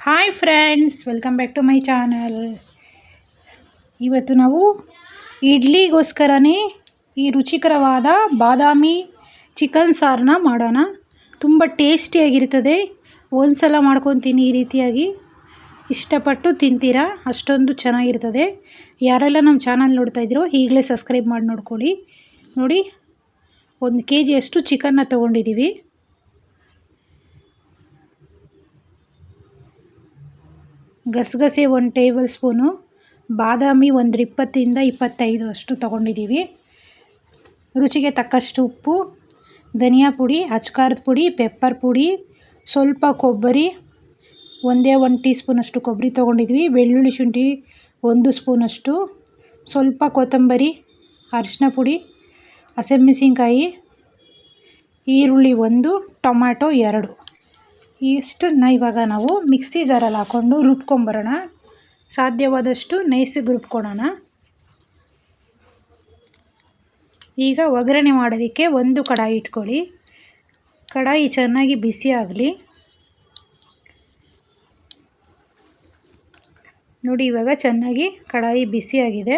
Hi friends, welcome back to my channel. ಇವತ್ತು ನಾವು ಇಡ್ಲಿಗೋಸ್ಕರನೇ ಈ ರುಚಿಕರವಾದ ಬಾದಾಮಿ ಚಿಕನ್ ಸಾರನ್ನ ಮಾಡೋಣ. ತುಂಬ ಟೇಸ್ಟಿಯಾಗಿರ್ತದೆ. ಒಂದು ಸಲ ಮಾಡ್ಕೊತೀನಿ ಈ ರೀತಿಯಾಗಿ, ಇಷ್ಟಪಟ್ಟು ತಿಂತೀರಾ, ಅಷ್ಟೊಂದು ಚೆನ್ನಾಗಿರ್ತದೆ. ಯಾರೆಲ್ಲ ನಮ್ಮ ಚಾನಲ್ ನೋಡ್ತಾ ಇದ್ದೀರೋ ಈಗಲೇ ಸಬ್ಸ್ಕ್ರೈಬ್ ಮಾಡಿ ನೋಡ್ಕೊಳ್ಳಿ. ನೋಡಿ, 1 kg ಅಷ್ಟು ಚಿಕನ್ನ ತೊಗೊಂಡಿದ್ದೀವಿ. ಗಸಗಸೆ 1 ಟೇಬಲ್ ಸ್ಪೂನು, ಬಾದಾಮಿ ಒಂದು 20 to 25 ಅಷ್ಟು ತೊಗೊಂಡಿದ್ದೀವಿ. ರುಚಿಗೆ ತಕ್ಕಷ್ಟು ಉಪ್ಪು, ಧನಿಯಾ ಪುಡಿ, ಅಚ್ಕಾರದ ಪುಡಿ, ಪೆಪ್ಪರ್ ಪುಡಿ, ಸ್ವಲ್ಪ ಕೊಬ್ಬರಿ, 1 ಟೀ ಸ್ಪೂನಷ್ಟು ಕೊಬ್ಬರಿ ತೊಗೊಂಡಿದ್ವಿ. ಬೆಳ್ಳುಳ್ಳಿ ಶುಂಠಿ 1 ಸ್ಪೂನಷ್ಟು, ಸ್ವಲ್ಪ ಕೊತ್ತಂಬರಿ, ಅರಿಶಿನ ಪುಡಿ, ಹಸಿಮೆಣಸಿನ್ಕಾಯಿ, ಈರುಳ್ಳಿ 1, ಟೊಮ್ಯಾಟೊ 2. ಇಷ್ಟನ್ನು ಇವಾಗ ನಾವು ಮಿಕ್ಸಿ ಜಾರಲ್ಲಿ ಹಾಕ್ಕೊಂಡು ರುಬ್ಕೊಂಬರೋಣ. ಸಾಧ್ಯವಾದಷ್ಟು ನೈಸಿಗೆ ರುಬ್ಕೊಳ್ಳೋಣ. ಈಗ ಒಗ್ಗರಣೆ ಮಾಡೋದಕ್ಕೆ ಒಂದು ಕಡಾಯಿ ಇಟ್ಕೊಳ್ಳಿ. ಕಡಾಯಿ ಚೆನ್ನಾಗಿ ಬಿಸಿ ಆಗಲಿ. ನೋಡಿ, ಇವಾಗ ಚೆನ್ನಾಗಿ ಕಡಾಯಿ ಬಿಸಿಯಾಗಿದೆ.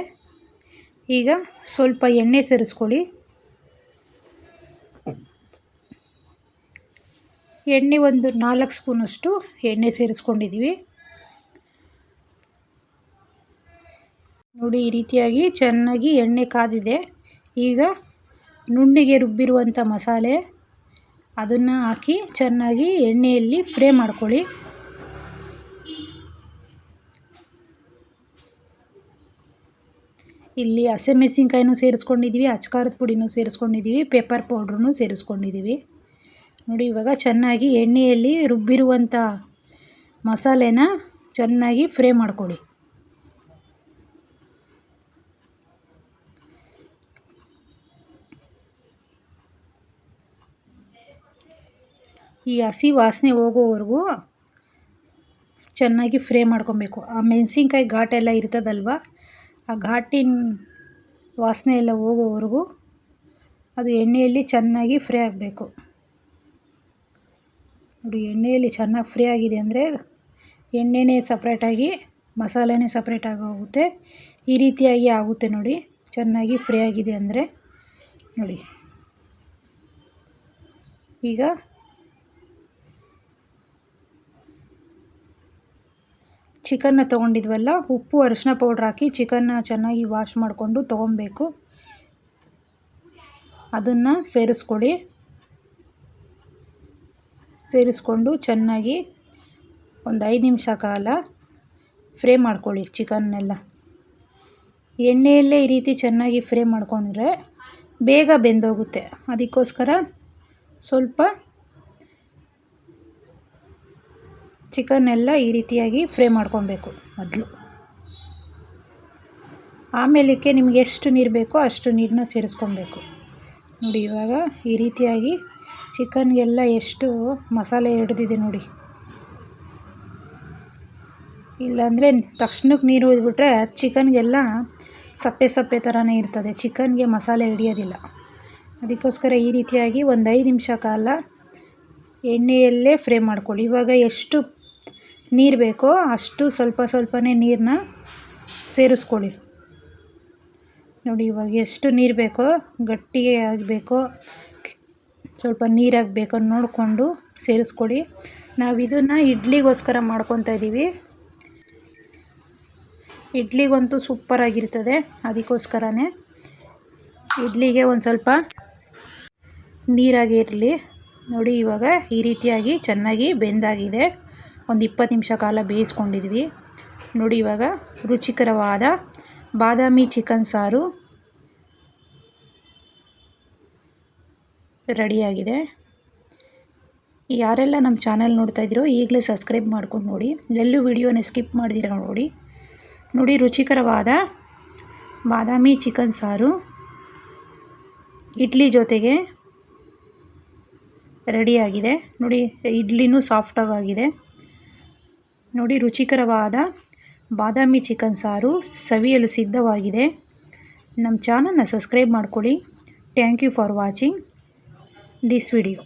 ಈಗ ಸ್ವಲ್ಪ ಎಣ್ಣೆ ಸೇರಿಸ್ಕೊಳ್ಳಿ. ಎಣ್ಣೆ ಒಂದು 4 ಸ್ಪೂನಷ್ಟು ಎಣ್ಣೆ ಸೇರಿಸ್ಕೊಂಡಿದ್ದೀವಿ. ನೋಡಿ, ಈ ರೀತಿಯಾಗಿ ಚೆನ್ನಾಗಿ ಎಣ್ಣೆ ಕಾದಿದೆ. ಈಗ ನುಣ್ಣಗೆ ರುಬ್ಬಿರುವಂಥ ಮಸಾಲೆ ಅದನ್ನು ಹಾಕಿ ಚೆನ್ನಾಗಿ ಎಣ್ಣೆಯಲ್ಲಿ ಫ್ರೈ ಮಾಡ್ಕೊಳ್ಳಿ. ಇಲ್ಲಿ ಹಸಿಮೆಣಸಿನ್ಕಾಯಿನೂ ಸೇರಿಸ್ಕೊಂಡಿದ್ದೀವಿ, ಅಚ್ಕಾರದ ಪುಡಿನೂ ಸೇರಿಸ್ಕೊಂಡಿದ್ದೀವಿ, ಪೆಪ್ಪರ್ ಪೌಡ್ರೂ ಸೇರಿಸ್ಕೊಂಡಿದ್ದೀವಿ. ನೋಡಿ, ಇವಾಗ ಚೆನ್ನಾಗಿ ಎಣ್ಣೆಯಲ್ಲಿ ರುಬ್ಬಿರುವಂಥ ಮಸಾಲೆನ ಚೆನ್ನಾಗಿ ಫ್ರೈ ಮಾಡ್ಕೊಳ್ಳಿ. ಈ ಹಸಿ ವಾಸನೆ ಹೋಗೋವರೆಗೂ ಚೆನ್ನಾಗಿ ಫ್ರೈ ಮಾಡ್ಕೊಬೇಕು. ಆ ಮೆಣಸಿನ್ಕಾಯಿ ಘಾಟೆಲ್ಲ ಇರ್ತದಲ್ವ, ಆ ಘಾಟಿನ ವಾಸನೆ ಎಲ್ಲ ಹೋಗೋವರೆಗೂ ಅದು ಎಣ್ಣೆಯಲ್ಲಿ ಚೆನ್ನಾಗಿ ಫ್ರೈ ಆಗಬೇಕು. ನೋಡಿ, ಎಣ್ಣೆಯಲ್ಲಿ ಚೆನ್ನಾಗಿ ಫ್ರೈ ಆಗಿದೆ ಅಂದರೆ ಎಣ್ಣೆನೇ ಸಪ್ರೇಟಾಗಿ ಮಸಾಲೆನೇ ಸಪ್ರೇಟಾಗಿ ಹೋಗುತ್ತೆ. ಈ ರೀತಿಯಾಗಿ ಆಗುತ್ತೆ. ನೋಡಿ, ಚೆನ್ನಾಗಿ ಫ್ರೈ ಆಗಿದೆ ಅಂದರೆ. ನೋಡಿ, ಈಗ ಚಿಕನ್ನ ತೊಗೊಂಡಿದ್ವಲ್ಲ, ಉಪ್ಪು ಅರಿಶಿನ ಪೌಡ್ರ್ ಹಾಕಿ ಚಿಕನ್ನ ಚೆನ್ನಾಗಿ ವಾಶ್ ಮಾಡಿಕೊಂಡು ತೊಗೊಬೇಕು. ಅದನ್ನು ಸೇರಿಸ್ಕೊಂಡು ಚೆನ್ನಾಗಿ ಒಂದು 5 ನಿಮಿಷ ಕಾಲ ಫ್ರೈ ಮಾಡ್ಕೊಳ್ಳಿ ಚಿಕನ್ನೆಲ್ಲ. ಎಣ್ಣೆಯಲ್ಲೇ ಈ ರೀತಿ ಚೆನ್ನಾಗಿ ಫ್ರೈ ಮಾಡ್ಕೊಂಡ್ರೆ ಬೇಗ ಬೆಂದೋಗುತ್ತೆ. ಅದಕ್ಕೋಸ್ಕರ ಸ್ವಲ್ಪ ಚಿಕನ್ನೆಲ್ಲ ಈ ರೀತಿಯಾಗಿ ಫ್ರೈ ಮಾಡ್ಕೊಬೇಕು ಮೊದಲು. ಆಮೇಲಕ್ಕೆ ನಿಮಗೆ ಎಷ್ಟು ನೀರು ಬೇಕೋ ಅಷ್ಟು ನೀರನ್ನ ಸೇರಿಸ್ಕೊಬೇಕು. ನೋಡಿ, ಇವಾಗ ಈ ರೀತಿಯಾಗಿ ಚಿಕನ್ಗೆಲ್ಲ ಎಷ್ಟು ಮಸಾಲೆ ಹಿಡಿದಿದೆ ನೋಡಿ. ಇಲ್ಲಾಂದರೆ ತಕ್ಷಣಕ್ಕೆ ನೀರು ಉಯ್ದುಬಿಟ್ರೆ ಚಿಕನ್ಗೆಲ್ಲ ಸಪ್ಪೆ ಸಪ್ಪೆ ಥರನೇ ಇರ್ತದೆ, ಚಿಕನ್ಗೆ ಮಸಾಲೆ ಹಿಡಿಯೋದಿಲ್ಲ. ಅದಕ್ಕೋಸ್ಕರ ಈ ರೀತಿಯಾಗಿ ಒಂದು 5 ನಿಮಿಷ ಕಾಲ ಎಣ್ಣೆಯಲ್ಲೇ ಫ್ರೈ ಮಾಡ್ಕೊಳ್ಳಿ. ಇವಾಗ ಎಷ್ಟು ನೀರು ಬೇಕೋ ಅಷ್ಟು ಸ್ವಲ್ಪನೇ ನೀರನ್ನ ಸೇರಿಸ್ಕೊಳ್ಳಿ. ನೋಡಿ, ಇವಾಗ ಎಷ್ಟು ನೀರು ಬೇಕೋ, ಗಟ್ಟಿಗೆ ಆಗಬೇಕೋ, ಸ್ವಲ್ಪ ನೀರಾಗಬೇಕೋ ನೋಡಿಕೊಂಡು ಸೇರಿಸ್ಕೊಳ್ಳಿ. ನಾವು ಇದನ್ನು ಇಡ್ಲಿಗೋಸ್ಕರ ಮಾಡ್ಕೊತಾ ಇದ್ದೀವಿ. ಇಡ್ಲಿಗಂತೂ ಸೂಪರಾಗಿರ್ತದೆ. ಅದಕ್ಕೋಸ್ಕರನೇ ಇಡ್ಲಿಗೆ ಒಂದು ಸ್ವಲ್ಪ ನೀರಾಗಿ ಇರಲಿ. ನೋಡಿ, ಇವಾಗ ಈ ರೀತಿಯಾಗಿ ಚೆನ್ನಾಗಿ ಬೆಂದಾಗಿದೆ. ಒಂದು 20 ನಿಮಿಷ ಕಾಲ ಬೇಯಿಸ್ಕೊಂಡಿದ್ವಿ. ನೋಡಿ, ಇವಾಗ ರುಚಿಕರವಾದ ಬಾದಾಮಿ ಚಿಕನ್ ಸಾರು ರೆಡಿಯಾಗಿದೆ. ಯಾರೆಲ್ಲ ನಮ್ಮ ಚಾನಲ್ ನೋಡ್ತಾ ಇದ್ದೀರೋ ಈಗಲೇ ಸಬ್ಸ್ಕ್ರೈಬ್ ಮಾಡ್ಕೊಂಡು ನೋಡಿ, ಎಲ್ಲೂ ವಿಡಿಯೋನ ಸ್ಕಿಪ್ ಮಾಡಿದಿರ ನೋಡಿ. ನೋಡಿ, ರುಚಿಕರವಾದ ಬಾದಾಮಿ ಚಿಕನ್ ಸಾರು ಇಡ್ಲಿ ಜೊತೆಗೆ ರೆಡಿಯಾಗಿದೆ. ನೋಡಿ, ಇಡ್ಲಿನೂ ಸಾಫ್ಟಾಗಿದೆ. ನೋಡಿ, ರುಚಿಕರವಾದ ಬಾದಾಮಿ ಚಿಕನ್ ಸಾರು ಸವಿಯಲು ಸಿದ್ಧವಾಗಿದೆ. ನಮ್ಮ ಚಾನಲ್ನ ಸಬ್ಸ್ಕ್ರೈಬ್ ಮಾಡ್ಕೊಳ್ಳಿ. Thank you for watching this video.